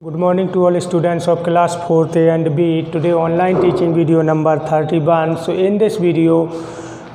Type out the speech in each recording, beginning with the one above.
Good morning to all students of class 4th A and B. Today online teaching video number 31. So in this video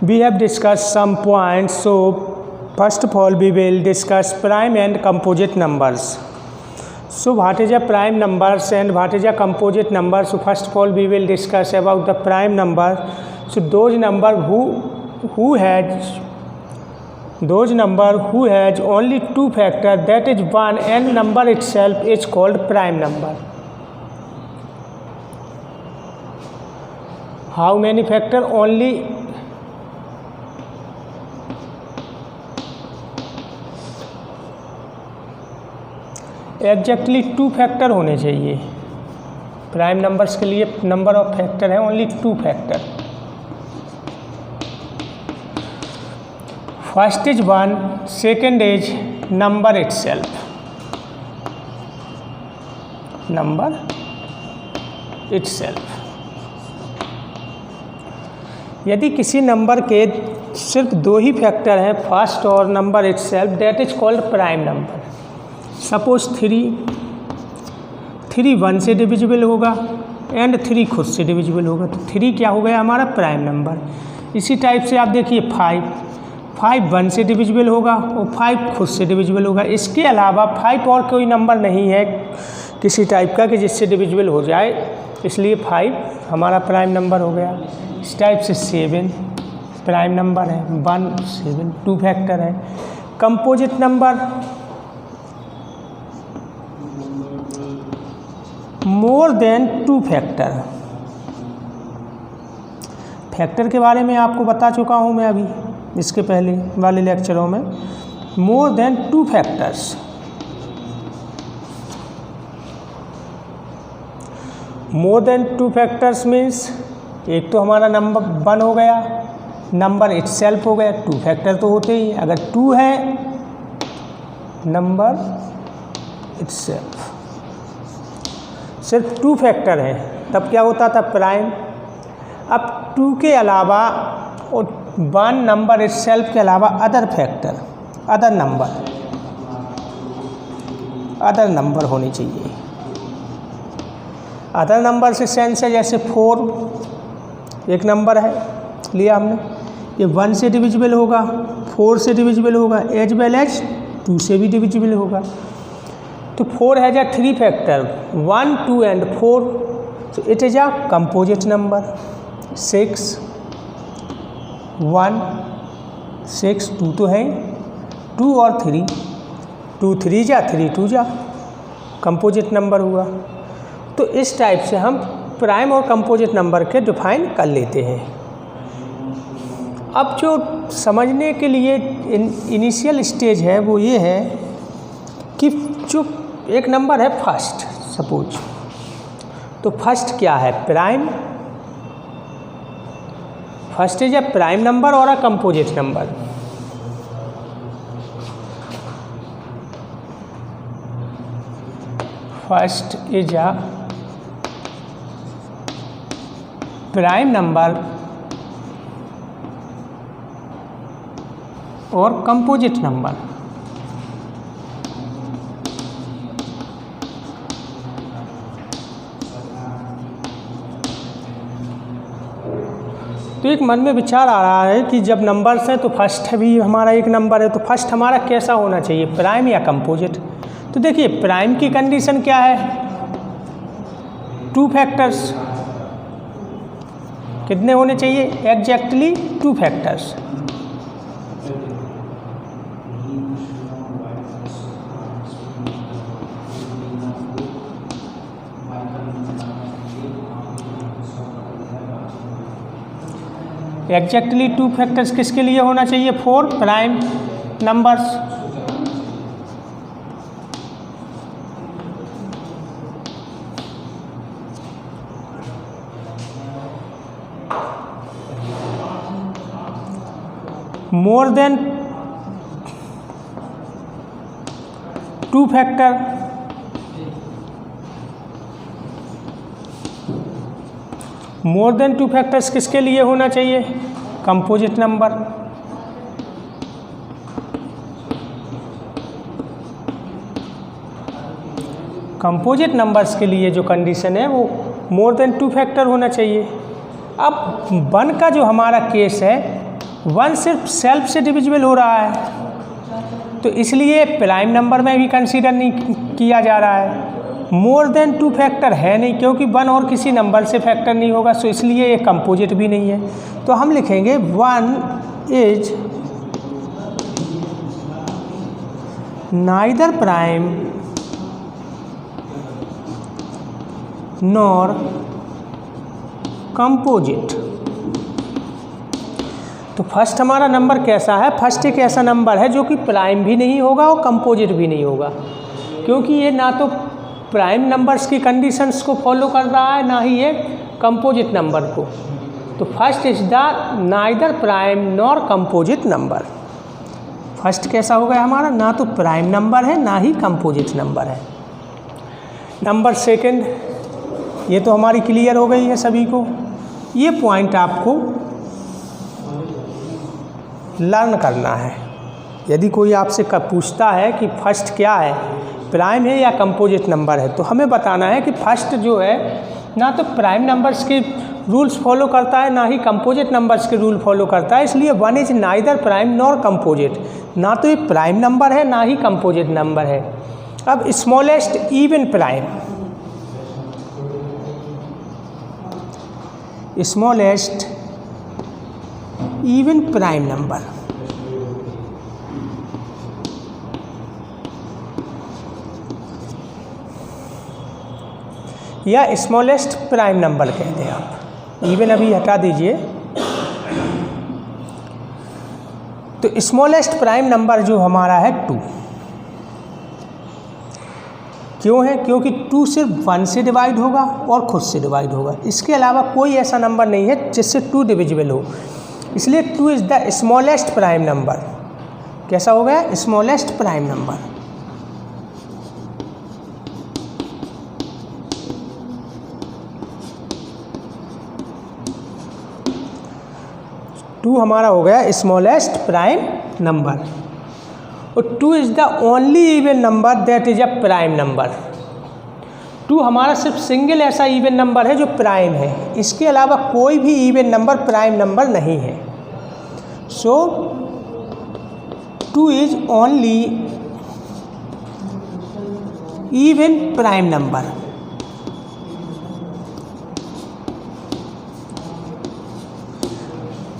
we have discussed some points. So first of all we will discuss prime and composite numbers. So what is a prime numbers and what is a composite number? So first of all we will discuss about the prime number. So those number who has only two factors, that is 1, and number itself is called prime number. How many factor? Only exactly 2 factor होने चाहिए। Prime numbers के लिए number of factor है only 2 factor. First is 1, second is number itself. Number itself. यदि किसी number के सिर्फ 2 ही factor हैं, फर्स्ट और number itself, that is called prime number. Suppose 3 1 से डिविजिबल होगा एंड 3 खुद से डिविजिबल होगा, तो 3 क्या हो गया हमारा प्राइम नंबर। इसी टाइप से आप देखिए 5 1 से डिविजिबल होगा और 5 खुद से डिविजिबल होगा। इसके अलावा 5 और कोई नंबर नहीं है किसी टाइप का कि जिससे डिविजिबल हो जाए, इसलिए 5 हमारा प्राइम नंबर हो गया। इस टाइप से 7 प्राइम नंबर है, 1 7 2 फैक्टर है। Composite number more than 2 factor. Factor के बारे में आपको बता चुका हूँ मैं अभी इसके पहले वाले लेक्चरों में। More than 2 factors. More than 2 factors means एक तो हमारा नंबर 1 हो गया, नंबर इटसेल्फ हो गया, 2 फैक्टर तो होते ही। अगर 2 है नंबर इटसेल्फ, सिर्फ 2 फैक्टर है, तब क्या होता था प्राइम। अब 2 के अलावा और 1 नंबर इटसेल्फ के अलावा अदर फैक्टर, अदर नंबर होने चाहिए। अदर नंबर से सेंस है, जैसे 4 एक नंबर है लिया हमने, ये 1 से डिविजिबल होगा, 4 से डिविजिबल होगा, एज वेल एज 2 से भी डिविजिबल होगा। तो 4 has a 3 factor 1 2 and 4, so it is a composite number। 6 1 6 2 तो है, 2 और 3 2 3 जा 3 2 जा, कंपोजिट नंबर हुआ। तो इस टाइप से हम प्राइम और कंपोजिट नंबर के डिफाइन कर लेते हैं। अब जो समझने के लिए इनिशियल स्टेज है वो ये है कि जो एक नंबर है फर्स्ट, सपोज, तो फर्स्ट क्या है? Prime. First is a prime number और a composite number. First is a prime number और कंपोजिट नंबर। तो एक मन में विचार आ रहा है कि जब नंबर्स हैं तो फर्स्ट भी हमारा एक नंबर है, तो फर्स्ट हमारा कैसा होना चाहिए, प्राइम या कंपोजिट? तो देखिए प्राइम की कंडीशन क्या है? 2 फैक्टर्स। कितने होने चाहिए? Exactly 2 factors. एग्जैक्टली 2 फैक्टर्स किसके लिए होना चाहिए? 4 prime numbers. More than 2 factor. More than 2 factors किसके लिए होना चाहिए? Composite number. कंपोजिट नंबर्स के लिए जो कंडीशन है वो मोर देन 2 फैक्टर होना चाहिए। अब 1 का जो हमारा केस है 1 सिर्फ सेल्फ से डिविजिबल हो रहा है, तो इसलिए प्राइम नंबर में भी कंसीडर नहीं किया जा रहा है। मोर देन 2 फैक्टर है नहीं, क्योंकि 1 और किसी नंबर से फैक्टर नहीं होगा, सो इसलिए ये कंपोजिट भी नहीं है। तो हम लिखेंगे 1 is neither prime nor composite. तो फर्स्ट हमारा नंबर कैसा है? फर्स्ट एक ऐसा नंबर है जो कि प्राइम भी नहीं होगा और कंपोजिट भी नहीं होगा, क्योंकि ये ना तो प्राइम नंबर्स की कंडीशंस को फॉलो कर रहा है, ना ही ये कंपोजिट नंबर को। तो first is the neither prime nor composite number. First कैसा हो गया हमारा? ना तो प्राइम नंबर है ना ही कंपोजिट नंबर है। नंबर सेकंड, ये तो हमारी क्लियर हो गई है सभी को। ये पॉइंट आपको लर्न करना है। यदि कोई आपसे पूछता है कि फर्स्ट क्या है, प्राइम है या कंपोजिट नंबर है, तो हमें बताना है कि फर्स्ट जो है ना तो प्राइम नंबर्स के रूल्स फॉलो करता है ना ही कंपोजिट नंबर्स के रूल फॉलो करता है, इसलिए 1 is neither prime nor composite. ना तो ये प्राइम नंबर है ना ही कंपोजिट नंबर है। अब smallest even prime, smallest even prime number, या स्मॉलेस्ट प्राइम नंबर कहते हैं आप। इवन अभी हटा दीजिए। तो स्मॉलेस्ट प्राइम नंबर जो हमारा है 2। क्यों है? क्योंकि 2 सिर्फ 1 से डिवाइड होगा और खुद से डिवाइड होगा। इसके अलावा कोई ऐसा नंबर नहीं है जिससे 2 डिविजिबल हो, इसलिए 2 is the smallest prime number. कैसा हो गया? Smallest prime number. टू हमारा हो गया स्मॉलेस्ट प्राइम नंबर। और 2 is the only even number that is a prime number. 2 हमारा सिर्फ सिंगल ऐसा इवन नंबर है जो प्राइम है, इसके अलावा कोई भी इवन नंबर प्राइम नंबर नहीं है। So 2 is only even prime number.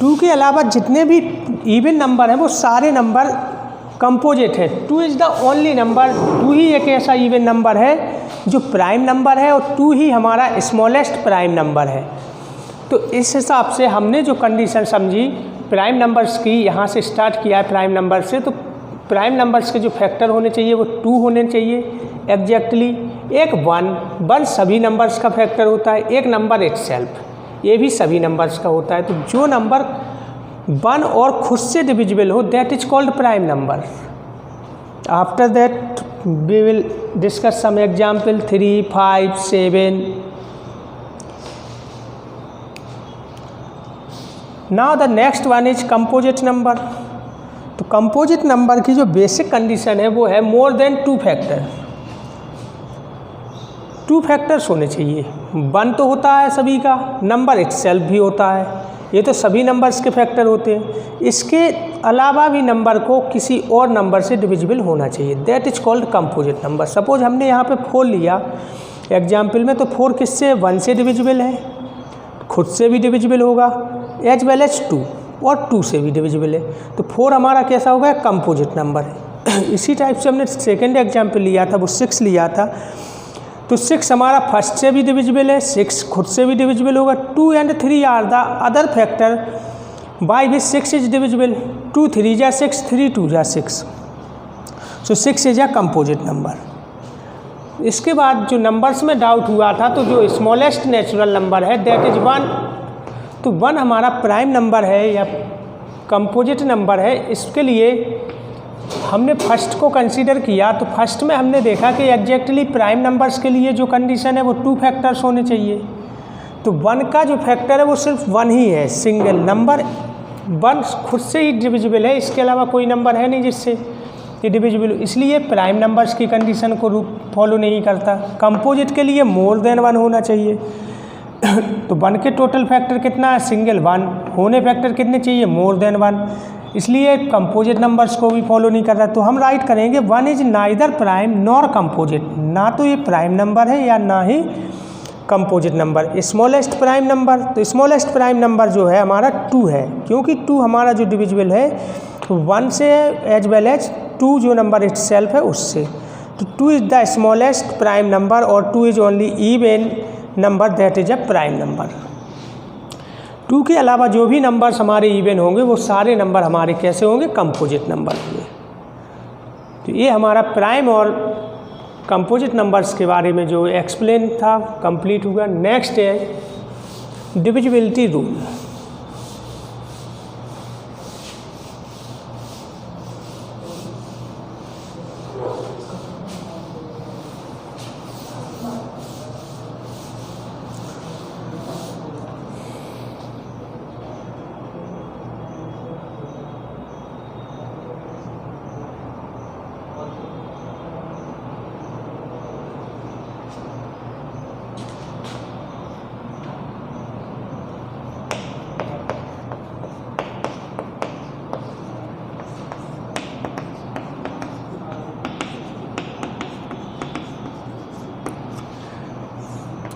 Two के अलावा जितने भी इवन नंबर हैं वो सारे नंबर कंपोजिट है। 2 इज़ द ओनली नंबर, 2 ही एक ऐसा इवन नंबर है जो प्राइम नंबर है, और 2 ही हमारा स्मॉलेस्ट प्राइम नंबर है। तो इस हिसाब से हमने जो कंडीशन समझी प्राइम नंबर्स की, यहाँ से स्टार्ट किया है प्राइम नंबर से। तो प्राइम नंबर्स के जो फैक्टर होने चाहिए वो 2 होने चाहिए एग्जैक्टली। एक 1 सभी नंबर्स का फैक्टर होता है, एक नंबर इटसेल्फ, ये भी सभी नंबर्स का होता है। तो जो नंबर 1 और खुद से डिविजिबल हो that is called prime number. After that we will discuss some example 3, 5, 7। Now the next one is composite number. तो कंपोजिट नंबर की जो बेसिक कंडीशन है वो है मोर देन 2 फैक्टर। 2 फैक्टर्स होने चाहिए। 1 तो होता है सभी का, नंबर इटसेल्फ भी होता है, ये तो सभी नंबर्स के फैक्टर होते हैं। इसके अलावा भी नंबर को किसी और नंबर से डिविजिबल होना चाहिए, that is called composite number. Suppose हमने यहाँ पे 4 लिया एग्जाम्पल में, तो 4 किससे? 1 से डिविजिबल है, खुद से भी डिविजिबल होगा, एज वेल एज 2, और 2 से भी डिविजिबल है। तो 4 हमारा कैसा हो गया? कंपोजिट नंबर है। इसी टाइप से हमने सेकेंड एग्जाम्पल लिया था, वो 6 लिया था। तो 6 हमारा फर्स्ट से भी डिविजिबल है, 6 खुद से भी डिविजिबल होगा। 2 and 3 are the other factor by which 6 is divisible. 2 3 जा 6, 3 2 जा 6। So 6 is a composite number. इसके बाद जो नंबर्स में डाउट हुआ था, तो जो स्मॉलेस्ट नेचुरल नंबर है दैट इज 1। तो 1 हमारा प्राइम नंबर है या कंपोजिट नंबर है। इसके लिए हमने फर्स्ट को कंसीडर किया, तो फर्स्ट में हमने देखा कि एग्जैक्टली प्राइम नंबर्स के लिए जो कंडीशन है वो 2 फैक्टर्स होने चाहिए। तो 1 का जो फैक्टर है वो सिर्फ 1 ही है, सिंगल नंबर 1 खुद से ही डिविजिबल है, इसके अलावा कोई नंबर है नहीं जिससे। ये डिविजिबल, इसलिए प्राइम नंबर्स की कंडीशन को फॉलो नहीं करता। कंपोजिट के लिए मोर देन 1 होना चाहिए। तो 1 के टोटल फैक्टर कितना है? सिंगल 1। होने फैक्टर कितने चाहिए? मोर देन 1, इसलिए कंपोजिट नंबर्स को भी फॉलो नहीं कर रहा। तो हम राइट करेंगे 1 is neither prime nor composite, ना तो ये प्राइम नंबर है या ना ही composite number. Smallest prime number, तो स्मॉलेस्ट प्राइम नंबर जो है हमारा 2 है, क्योंकि 2 हमारा जो डिविजिबल है 1 से एज वेल एज 2 जो नंबर इट सेल्फ है उससे। तो 2 is the smallest prime number और 2 is only even number that is a prime number. 2 के अलावा जो भी नंबर्स हमारे इवन होंगे वो सारे नंबर हमारे कैसे होंगे? कंपोजिट नंबर होंगे। तो ये हमारा प्राइम और कंपोजिट नंबर्स के बारे में जो एक्सप्लेन था कंप्लीट हुआ। नेक्स्ट है divisibility rule.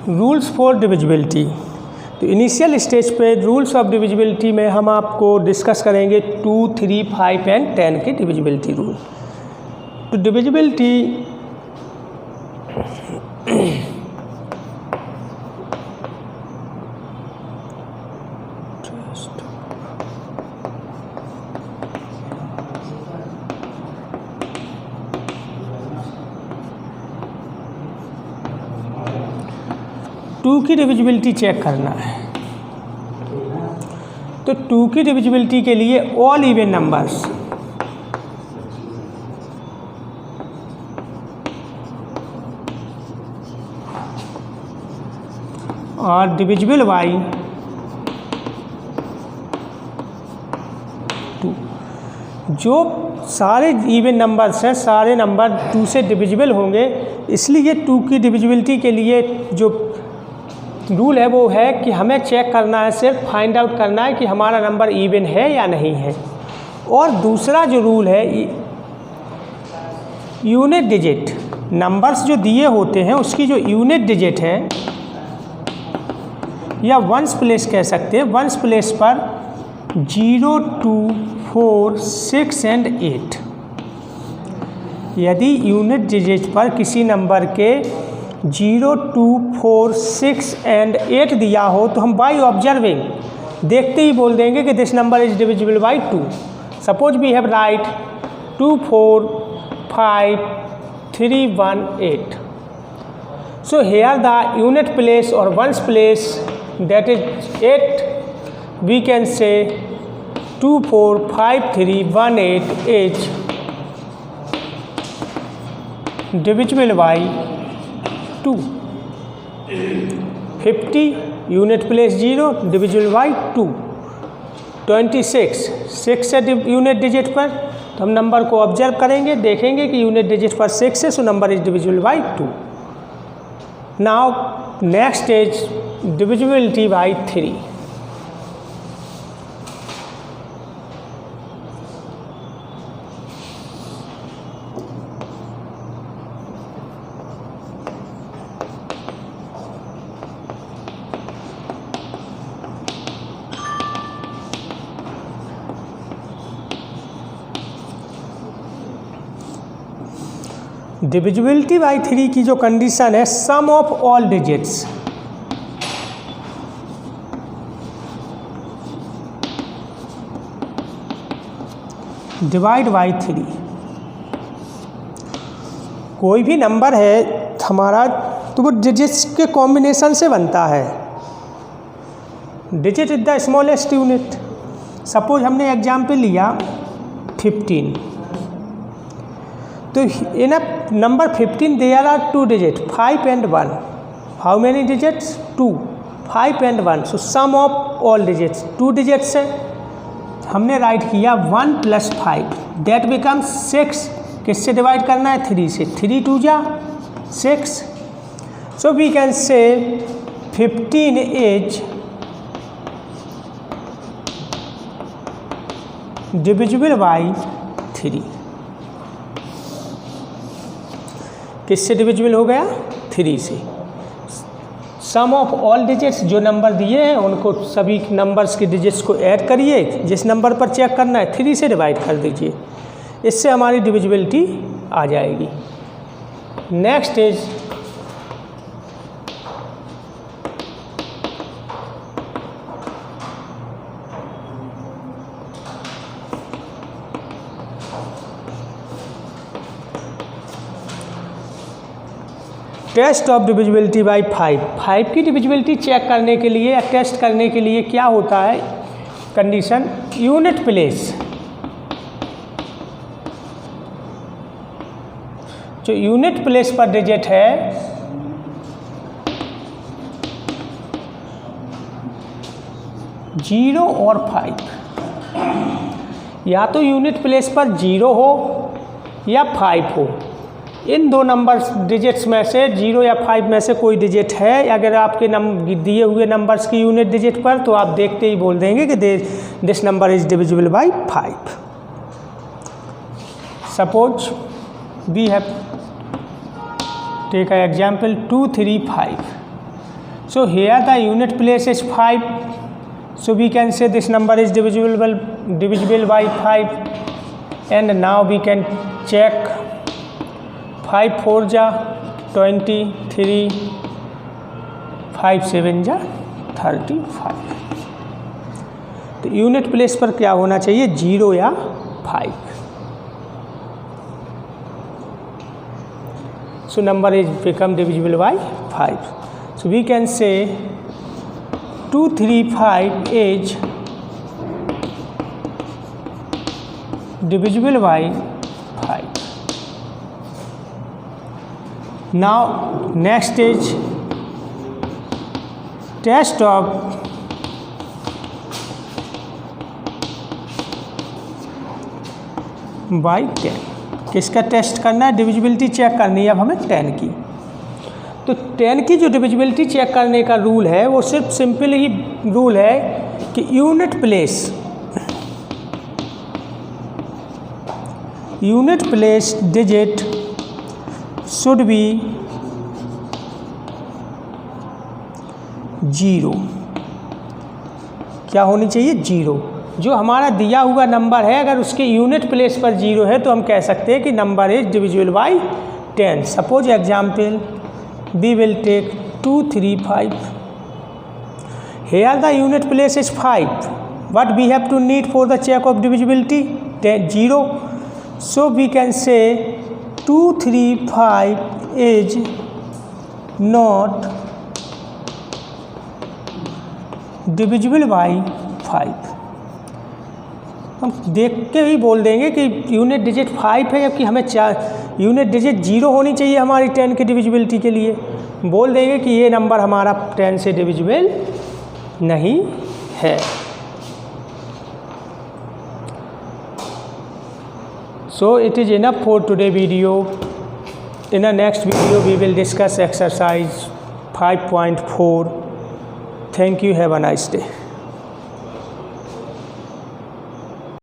Rules for divisibility. तो इनिशियल स्टेज पे रूल्स ऑफ डिविजिबिलिटी में हम आपको डिस्कस करेंगे 2, 3, 5 एंड 10 के डिविजिबिलिटी रूल। तो डिविजिबिलिटी टू की डिविजिबिलिटी चेक करना है। तो 2 की डिविजिबिलिटी के लिए ऑल इवन नंबर्स और डिविजिबल बाई 2। जो सारे इवन नंबर्स हैं सारे नंबर 2 से डिविजिबल होंगे, इसलिए 2 की डिविजिबिलिटी के लिए जो रूल है वो है कि हमें चेक करना है, सिर्फ फाइंड आउट करना है कि हमारा नंबर इवन है या नहीं है। और दूसरा जो रूल है यूनिट डिजिट, नंबर्स जो दिए होते हैं उसकी जो यूनिट डिजिट है या वंस प्लेस कह सकते हैं, वंस प्लेस पर 0, 2, 4, 6 एंड 8। यदि यूनिट डिजिट पर किसी नंबर के 0, 2, 4, 6 एंड 8 दिया हो तो हम बाई ऑब्जर्विंग देखते ही बोल देंगे कि this number is divisible by 2। Suppose we have write 2, 4, 5, 3, 1, 8। So here the unit place और ones place that is 8, we can say 2, 4, 5, 3, 1, 8 is divisible by 2। 50 unit place 0 divisible by 2। 26 6 है यूनिट डिजिट पर, तो हम number को observe करेंगे, देखेंगे कि unit digit पर 6 है, so number is divisible by 2। Now next is divisibility by 3। Divisibility by 3 की जो कंडीशन है, sum of all digits divide by 3। कोई भी नंबर है हमारा तो वो डिजिट्स के कॉम्बिनेशन से बनता है। Digit is the smallest unit. Suppose हमने एग्जाम्पल लिया 15, तो in a number 15 there are 2 digit 5 and 1। How many digits? 2, 5 and 1। So sum of all digits 2 digits है, हमने राइट किया 1 + 5 दैट बिकम्स 6 किससे डिवाइड करना है? 3 से। 3 2 जा 6, सो वी कैन से 15 इज डिविजिबल बाई 3। किससे डिविजिबल हो गया? 3 से। सम ऑफ ऑल डिजिट्स, जो नंबर दिए हैं उनको सभी नंबर्स के डिजिट्स को ऐड करिए, जिस नंबर पर चेक करना है 3 से डिवाइड कर दीजिए, इससे हमारी डिविजिबिलिटी आ जाएगी। Next is test of divisibility by 5। 5 की डिविजिबिलिटी चेक करने के लिए या टेस्ट करने के लिए क्या होता है कंडीशन? यूनिट प्लेस, जो यूनिट प्लेस पर डिजिट है जीरो और 5, या तो यूनिट प्लेस पर 0 हो या 5 हो, इन दो नंबर्स डिजिट्स में से 0 या 5 में से कोई डिजिट है। अगर आपके दिए हुए नंबर्स की यूनिट डिजिट पर, तो आप देखते ही बोल देंगे कि this number is divisible by 5। Suppose we have take an example 2 3 5, so here the unit place is 5, so we can say this number is divisible by 5, and now we can check 5 4 जा 23, 5 7 जा 35। तो unit place पर क्या होना चाहिए? 0 या 5। So number is become divisible by 5. So we can say 235 is divisible by 5. Now next is test of by 10। किसका test करना है? डिविजिबिलिटी चेक करनी है अब हमें 10 की। तो 10 की जो डिविजिबिलिटी चेक करने का रूल है वो सिर्फ सिंपल ही रूल है कि unit place digit should be 0। क्या होनी चाहिए? 0। जो हमारा दिया हुआ नंबर है अगर उसके यूनिट प्लेस पर 0 है तो हम कह सकते हैं कि number is divisible by 10। Suppose example we will take 2 3 5, here the unit place is 5, what we have to need for the check of divisibility? 0। So we can say 2 3 5 is not divisible by 5। हम देख के ही बोल देंगे कि unit digit 5 है, जबकि हमें unit digit 0 होनी चाहिए हमारी 10 की डिविजिबिलिटी के लिए। बोल देंगे कि ये नंबर हमारा 10 से डिविजिबल नहीं है। So it is enough for today video. In a next video we will discuss exercise 5.4। Thank you, have a nice day.